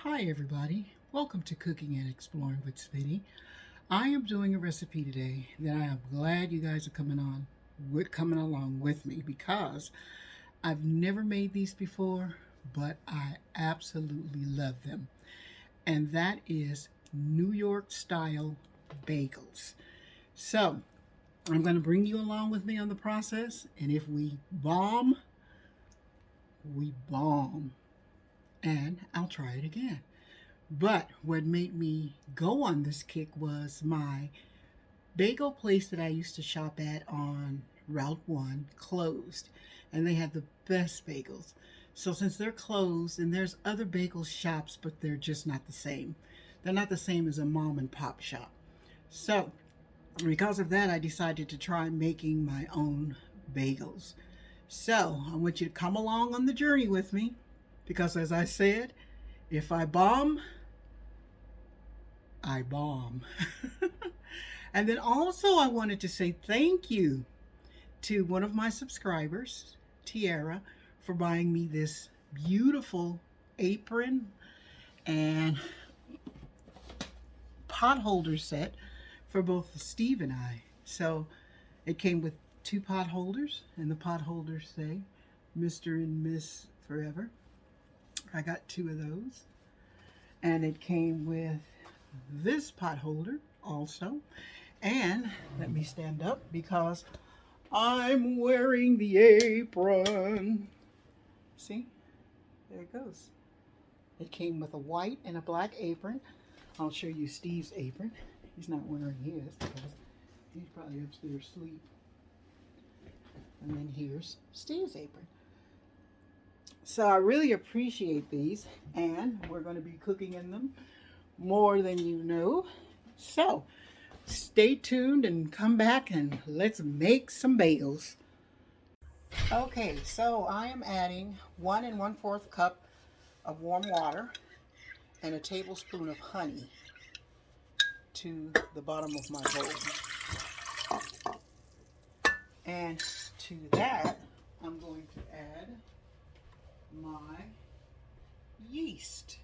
Hi everybody, welcome to Cooking and Exploring with Smitty. I am doing a recipe today that I am glad you guys are coming along with me because I've never made these before, but I absolutely love them. And that is New York style bagels. So I'm going to bring you along with me on the process, and if we bomb, we bomb, and I'll try it again. But what made me go on this kick was my bagel place that I used to shop at on Route 1 closed. And they had the best bagels. So since they're closed, and there's other bagel shops, but they're just not the same. They're not the same as a mom and pop shop. So because of that, I decided to try making my own bagels. So I want you to come along on the journey with me because, as I said, if I bomb, I bomb. And then also I wanted to say thank you to one of my subscribers, Tiara, for buying me this beautiful apron and pot holder set for both Steve and I. So it came with 2 pot holders, and the pot holders say Mr. and Miss Forever. I got 2 of those. And it came with this pot holder also. And let me stand up because I'm wearing the apron. See? There it goes. It came with a white and a black apron. I'll show you Steve's apron. He's not wearing his because he's probably upstairs asleep. And then here's Steve's apron. So I really appreciate these, and we're going to be cooking in them more than you know. So stay tuned and come back and let's make some bagels. Okay, so I am adding 1 1/4 cup of warm water and a tablespoon of honey to the bottom of my bowl. And to that, I'm going to add my yeast.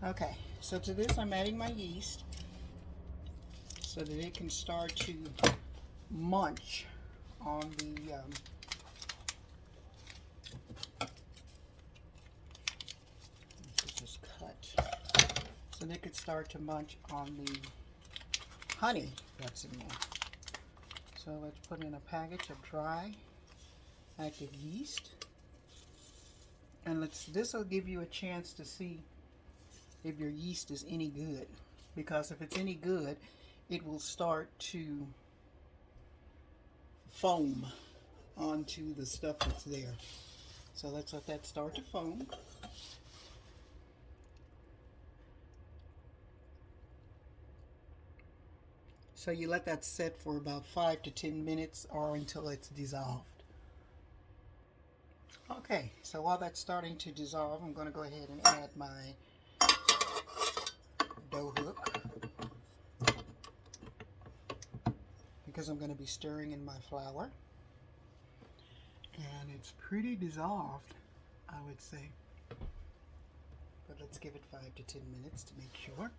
Okay, so to this I'm adding my yeast so that it can start to munch on the this is cut, so they could start to munch on the honey that's in there. So let's put in a package of dry active yeast, and this will give you a chance to see if your yeast is any good, because if it's any good, it will start to foam onto the stuff that's there. So let's let that start to foam. So you let that sit for about 5 to 10 minutes or until it's dissolved. Okay, so while that's starting to dissolve, I'm going to go ahead and add my dough hook because I'm going to be stirring in my flour. And it's pretty dissolved, I would say. But let's give it 5 to 10 minutes to make sure.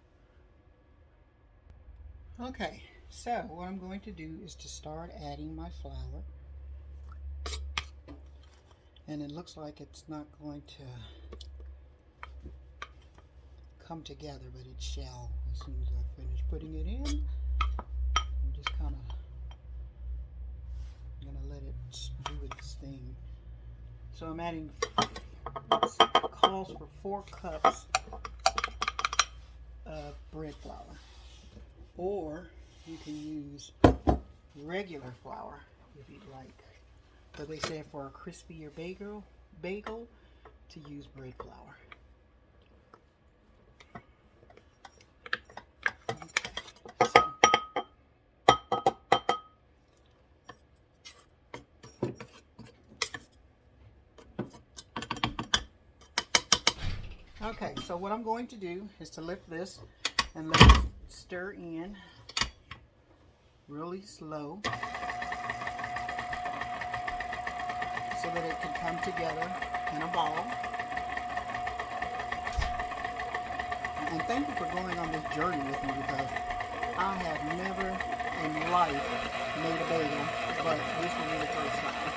Okay, so what I'm going to do is to start adding my flour. And it looks like it's not going to come together, but it shall as soon as I finish putting it in. I'm just kind of going to let it do its thing. So I'm adding, it calls for 4 cups of bread flour. Or you can use regular flour if you'd like. But they say for a crispier bagel to use bread flour. Okay, so what I'm going to do is to lift this and let it stir in really slow so that it can come together in a ball. And thank you for going on this journey with me, because I have never in life made a bagel, but this will be the first time.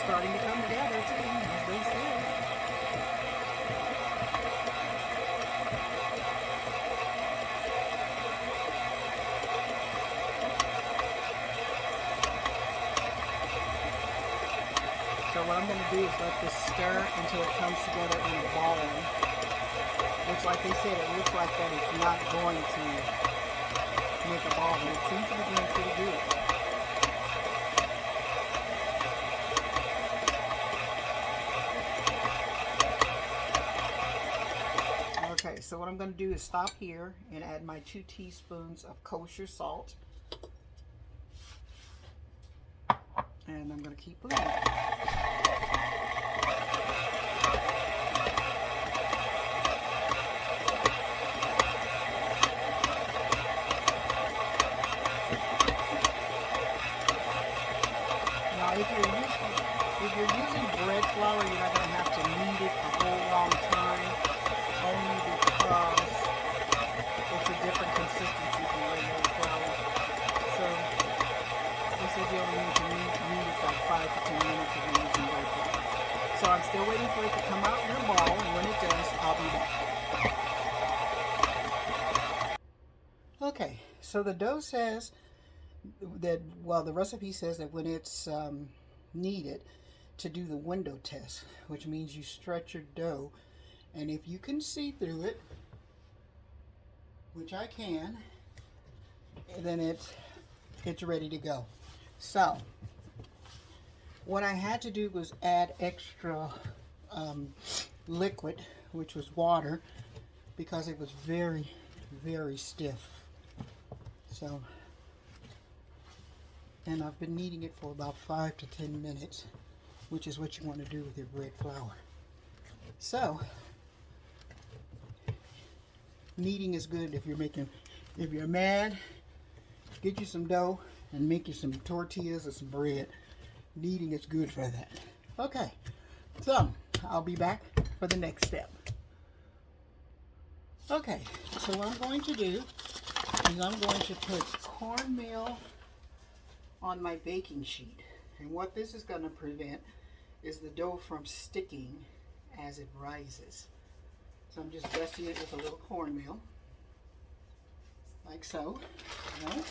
Starting to come together too, as they say. So what I'm going to do is let this stir until it comes together in a ball. Which, like they said, it looks like that it's not going to make a ball, but it seems to be doing pretty good. Okay, so what I'm going to do is stop here and add my 2 teaspoons of kosher salt. And I'm going to keep moving. Now, if you're using bread flour, you're not going to have to knead it a whole long time, only because it's a different consistency from regular flour. So they said you only need to knead it like 5 to 10 minutes if you're using bread flour. So I'm still waiting for it to come out in a ball, and when it does, I'll be back. Okay, so the dough says that, well, the recipe says that when it's kneaded, to do the window test, which means you stretch your dough, and if you can see through it, which I can, then it's ready to go. So what I had to do was add extra liquid, which was water, because it was very, very stiff. So, and I've been kneading it for about 5 to 10 minutes, which is what you want to do with your bread flour. So, kneading is good if you're mad, get you some dough and make you some tortillas or some bread. Kneading is good for that. Okay, so I'll be back for the next step. Okay, so what I'm going to do is I'm going to put cornmeal on my baking sheet. And what this is going to prevent is the dough from sticking as it rises. So I'm just dusting it with a little cornmeal, like so. Right?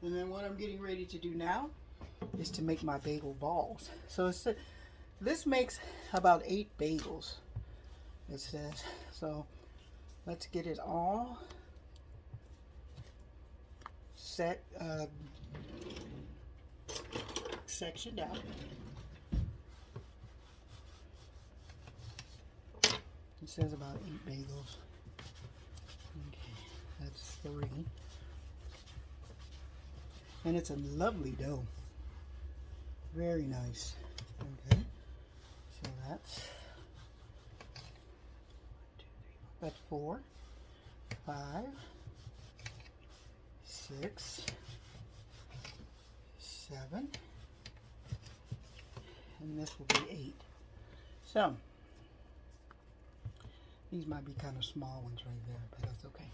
And then what I'm getting ready to do now is to make my bagel balls. So this makes about 8 bagels, it says. So let's get it all sectioned out. It says about 8 bagels. Okay, that's 3. And it's a lovely dough. Very nice. Okay, so that's 4, 5, 6, 7, and this will be 8. So these might be kind of small ones right there, but that's okay.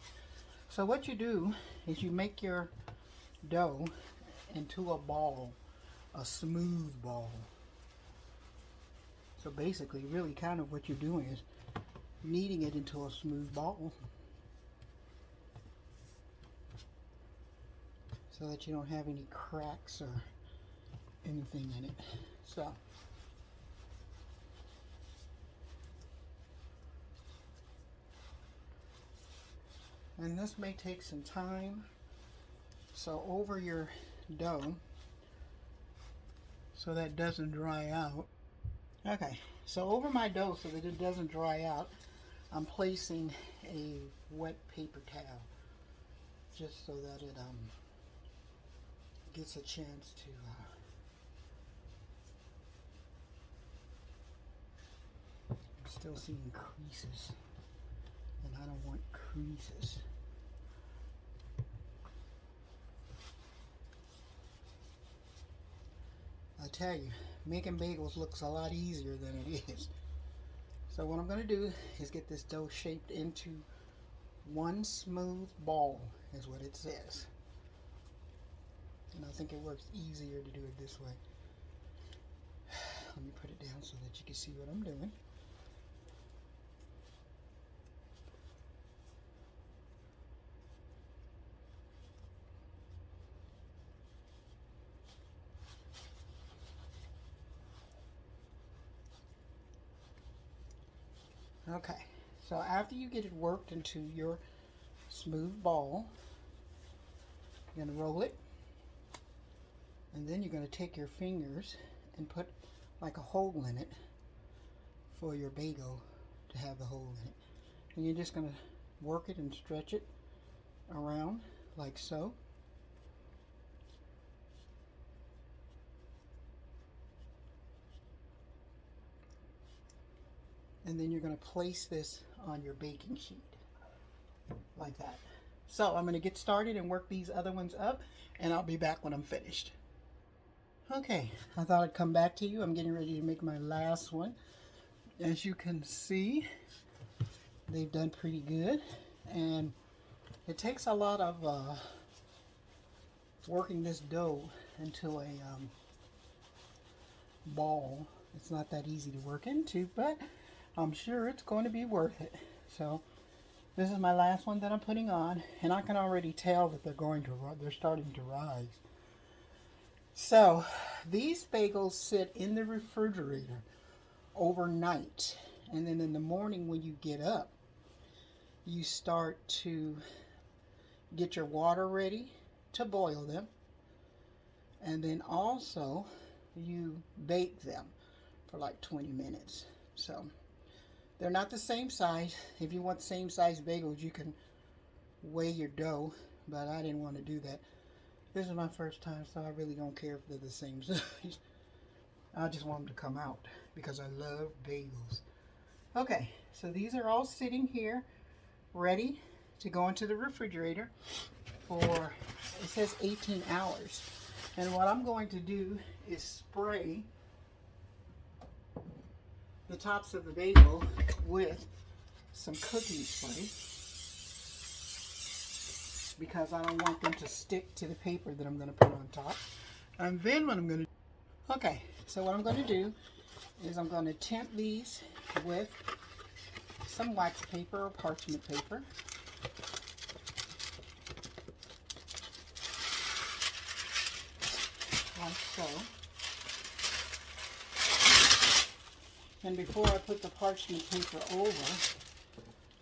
So what you do is you make your dough into a ball, a smooth ball. So basically, really kind of what you're doing is kneading it into a smooth ball, so that you don't have any cracks or anything in it. So and this may take some time, so over your dough, so that it doesn't dry out. Okay, so over my dough, so that it doesn't dry out, I'm placing a wet paper towel, just so that it gets a chance to Still seeing creases, and I don't want creases. I tell you, making bagels looks a lot easier than it is. So what I'm going to do is get this dough shaped into one smooth ball, is what it says. And I think it works easier to do it this way. Let me put it down so that you can see what I'm doing. Okay, so after you get it worked into your smooth ball, you're going to roll it, and then you're going to take your fingers and put like a hole in it for your bagel to have the hole in it. And you're just going to work it and stretch it around like so. And then you're going to place this on your baking sheet like that. So I'm going to get started and work these other ones up, and I'll be back when I'm finished. Okay, I thought I'd come back to you. I'm getting ready to make my last one. As you can see, they've done pretty good, and it takes a lot of working this dough into a ball. It's not that easy to work into, but I'm sure it's going to be worth it. So this is my last one that I'm putting on, and I can already tell that they're starting to rise. So these bagels sit in the refrigerator overnight, and then in the morning when you get up, you start to get your water ready to boil them, and then also you bake them for like 20 minutes. So they're not the same size. If you want the same size bagels, you can weigh your dough, but I didn't want to do that. This is my first time, so I really don't care if they're the same size. I just want them to come out because I love bagels. Okay, so these are all sitting here ready to go into the refrigerator for, it says 18 hours. And what I'm going to do is spray the tops of the bagel with some cooking spray, because I don't want them to stick to the paper that I'm going to put on top. And then what I'm going to do, okay, so what I'm going to do is I'm going to temp these with some wax paper or parchment paper. Like so. And before I put the parchment paper over,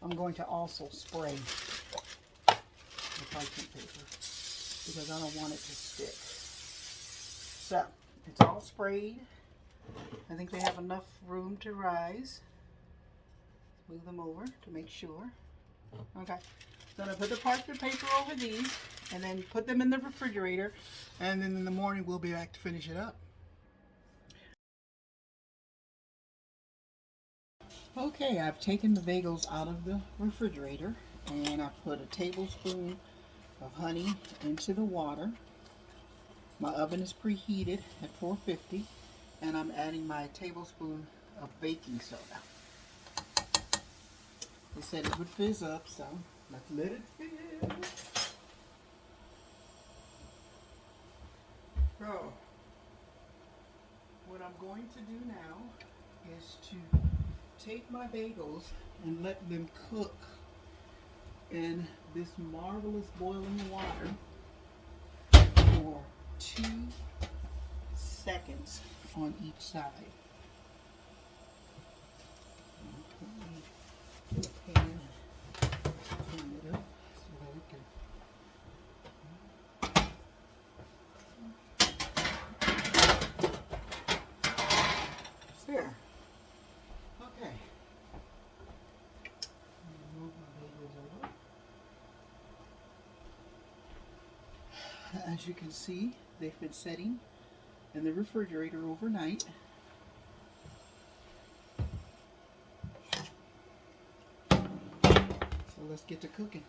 I'm going to also spray the parchment paper because I don't want it to stick. So, it's all sprayed. I think they have enough room to rise. Move them over to make sure. Okay. So I'm going to put the parchment paper over these and then put them in the refrigerator, and then in the morning we'll be back to finish it up. Okay, I've taken the bagels out of the refrigerator, and I've put a tablespoon of honey into the water. My oven is preheated at 450, and I'm adding my tablespoon of baking soda. They said it would fizz up, so let's let it fizz. So, what I'm going to do now is to take my bagels and let them cook in this marvelous boiling water for 2 seconds on each side. Put a pan, turn it up so that we can. There. Okay. Move my bagels over. As you can see, they've been sitting in the refrigerator overnight. So let's get to cooking.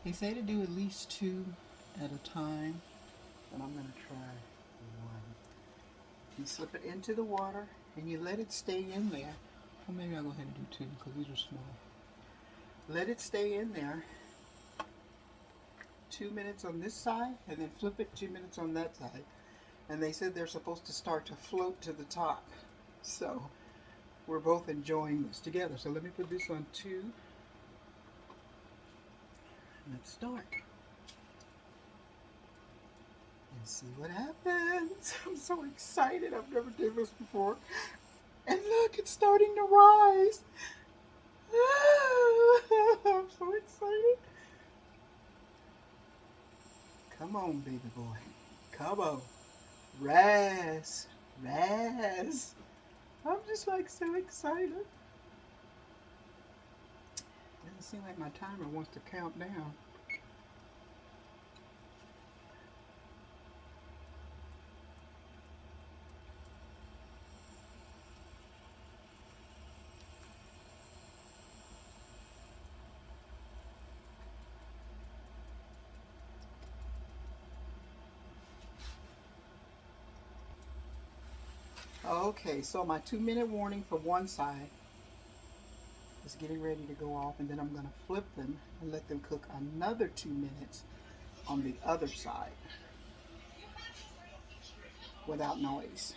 They say to do at least 2 at a time, but I'm going to try 1. You slip it into the water and you let it stay in there. Well, maybe I'll go ahead and do 2 because these are small. Let it stay in there 2 minutes on this side and then flip it 2 minutes on that side. And they said they're supposed to start to float to the top. So we're both enjoying this together. So let me put this on 2. Let's start. And see what happens. I'm so excited. I've never done this before. And look, it's starting to rise. I'm so excited. Come on, baby boy. Come on. Rise. Rise. I'm just like so excited. Doesn't seem like my timer wants to count down. Okay, so my 2-minute warning for one side is getting ready to go off, and then I'm going to flip them and let them cook another 2 minutes on the other side without noise.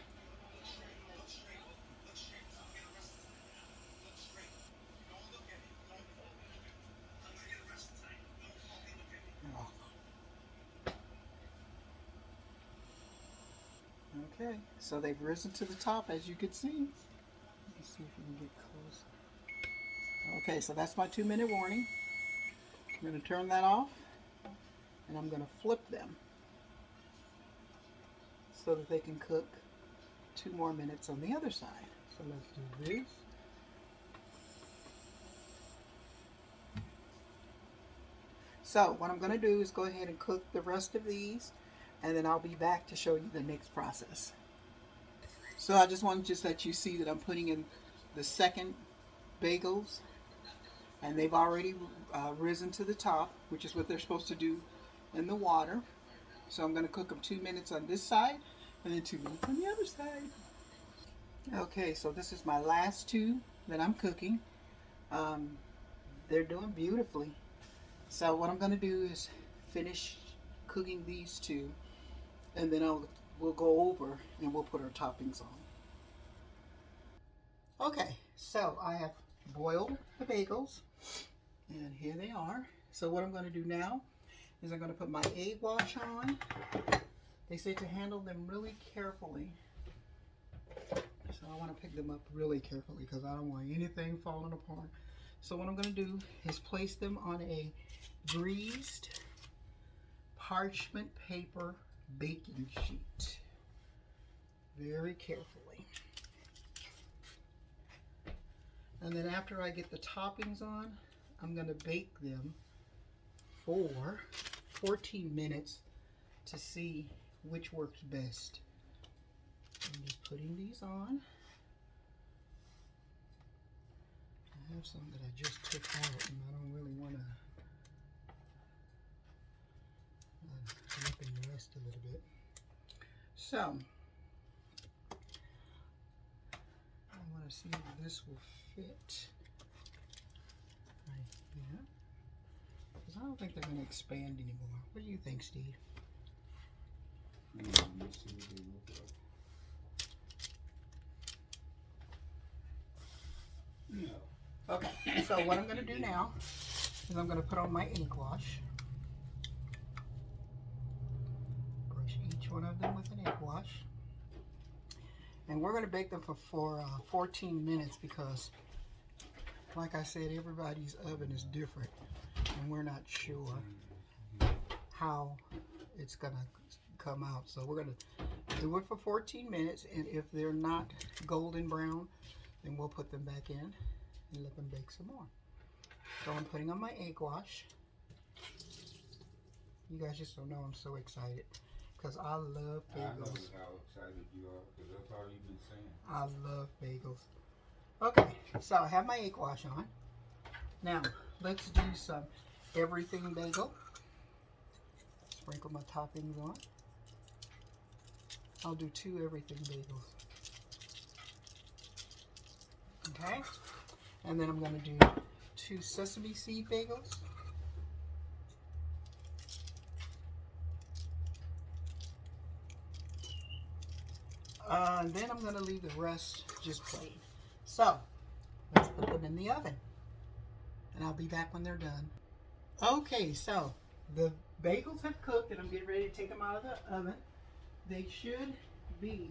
Okay, so they've risen to the top, as you can see. Let's see if we can get close. Okay, so that's my 2-minute warning. I'm going to turn that off, and I'm going to flip them so that they can cook 2 more minutes on the other side. So let's do this. So what I'm going to do is go ahead and cook the rest of these, and then I'll be back to show you the next process. So I just wanted to just let you see that I'm putting in the second bagels, and they've already risen to the top, which is what they're supposed to do in the water. So I'm going to cook them 2 minutes on this side and then 2 minutes on the other side. Okay, so this is my last 2 that I'm cooking. They're doing beautifully. So what I'm going to do is finish cooking these 2, and then we'll go over and we'll put our toppings on. Okay, so I have boiled the bagels, and here they are. So what I'm going to do now is I'm going to put my egg wash on. They say to handle them really carefully. So I want to pick them up really carefully because I don't want anything falling apart. So what I'm going to do is place them on a greased parchment paper baking sheet very carefully. And then after I get the toppings on, I'm going to bake them for 14 minutes to see which works best. I'm just putting these on. I have some that I just took out, and I don't really want to let them rest a little bit. So I want to see if this will fit right here, because I don't think they're going to expand anymore. What do you think, Steve? No. Okay, so what I'm going to do now is I'm going to put on my ink wash. Brush each one of them with an ink wash. And we're going to bake them for 14 minutes because, like I said, everybody's oven is different, and we're not sure how it's going to come out. So we're going to do it for 14 minutes, and if they're not golden brown, then we'll put them back in and let them bake some more. So I'm putting on my egg wash. You guys just don't know I'm so excited because I love bagels. I know how excited you are because that's all you've been saying. I love bagels. Okay, so I have my egg wash on. Now, let's do some everything bagel. Sprinkle my toppings on. I'll do 2 everything bagels. Okay? And then I'm going to do 2 sesame seed bagels. And then I'm going to leave the rest just plain. So, let's put them in the oven. And I'll be back when they're done. Okay, so the bagels have cooked and I'm getting ready to take them out of the oven. They should be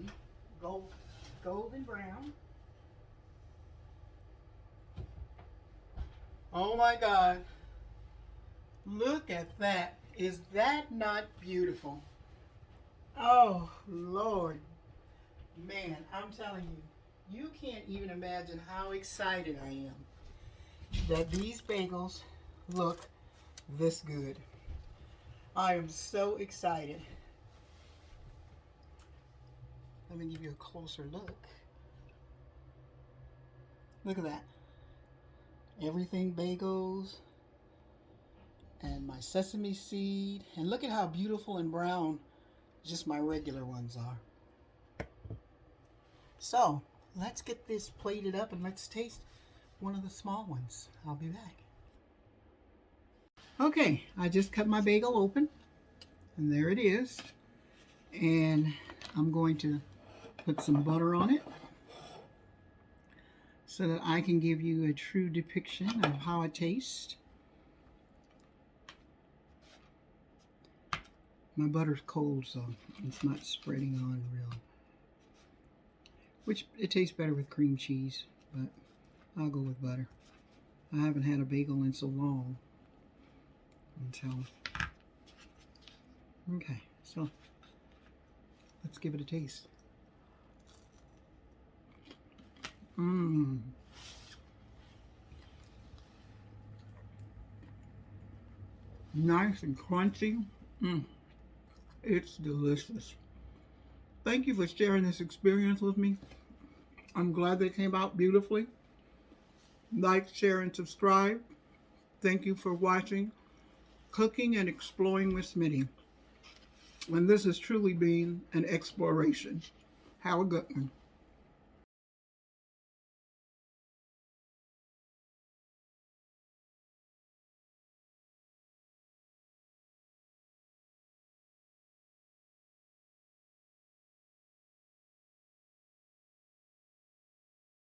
golden brown. Oh my God. Look at that. Is that not beautiful? Oh, Lord. Man, I'm telling you, you can't even imagine how excited I am that these bagels look this good. I am so excited. Let me give you a closer look. Look at that. Everything bagels and my sesame seed. And look at how beautiful and brown just my regular ones are. So, let's get this plated up and let's taste one of the small ones. I'll be back. Okay, I just cut my bagel open, and there it is. And I'm going to put some butter on it so that I can give you a true depiction of how it tastes. My butter's cold, so it's not spreading on real. Which it tastes better with cream cheese, but I'll go with butter. I haven't had a bagel in so long. Okay, so let's give it a taste. Nice and crunchy. It's delicious. Thank you for sharing this experience with me. I'm glad they came out beautifully. Like, share, and subscribe. Thank you for watching Cooking and Exploring with Smitty. And this has truly been an exploration. Have a good one.